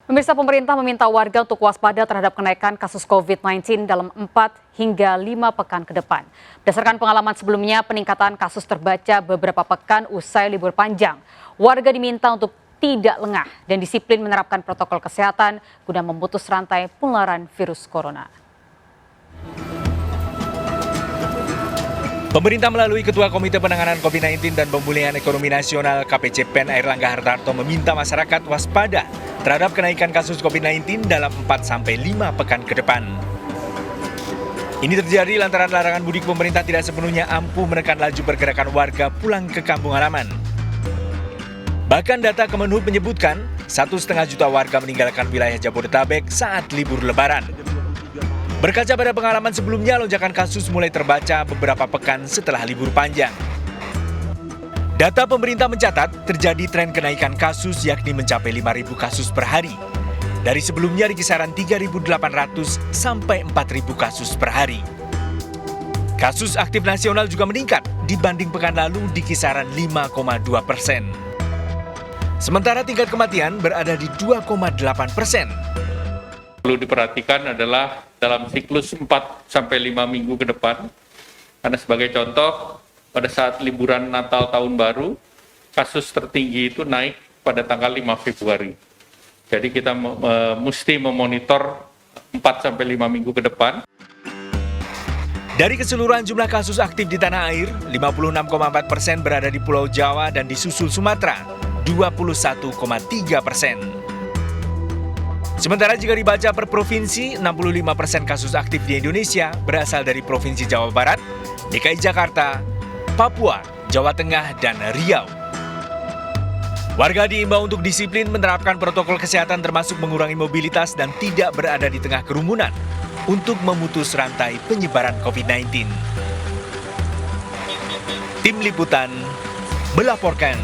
Pemirsa, pemerintah meminta warga untuk waspada terhadap kenaikan kasus COVID-19 dalam 4 hingga 5 pekan ke depan. Berdasarkan pengalaman sebelumnya, peningkatan kasus terbaca beberapa pekan usai libur panjang. Warga diminta untuk tidak lengah dan disiplin menerapkan protokol kesehatan guna memutus rantai penularan virus corona. Pemerintah melalui Ketua Komite Penanganan COVID-19 dan Pemulihan Ekonomi Nasional KPCPEN Airlangga Hartarto meminta masyarakat waspada terhadap kenaikan kasus COVID-19 dalam 4-5 pekan ke depan. Ini terjadi lantaran larangan mudik pemerintah tidak sepenuhnya ampuh menekan laju pergerakan warga pulang ke kampung halaman. Bahkan data Kemenhub menyebutkan 1,5 juta warga meninggalkan wilayah Jabodetabek saat libur Lebaran. Berkaca pada pengalaman sebelumnya, lonjakan kasus mulai terbaca beberapa pekan setelah libur panjang. Data pemerintah mencatat terjadi tren kenaikan kasus yakni mencapai 5.000 kasus per hari. Dari sebelumnya di kisaran 3.800 sampai 4.000 kasus per hari. Kasus aktif nasional juga meningkat dibanding pekan lalu di kisaran 5,2%. Sementara tingkat kematian berada di 2,8%. Perlu diperhatikan adalah dalam siklus 4-5 minggu ke depan, karena sebagai contoh, pada saat liburan Natal Tahun Baru, kasus tertinggi itu naik pada tanggal 5 Februari. Jadi kita mesti memonitor 4-5 minggu ke depan. Dari keseluruhan jumlah kasus aktif di tanah air, 56,4% berada di Pulau Jawa dan disusul Sumatera, 21,3%. Sementara jika dibaca per provinsi, 65% kasus aktif di Indonesia berasal dari Provinsi Jawa Barat, DKI Jakarta, Papua, Jawa Tengah, dan Riau. Warga diimbau untuk disiplin menerapkan protokol kesehatan termasuk mengurangi mobilitas dan tidak berada di tengah kerumunan untuk memutus rantai penyebaran COVID-19. Tim Liputan melaporkan.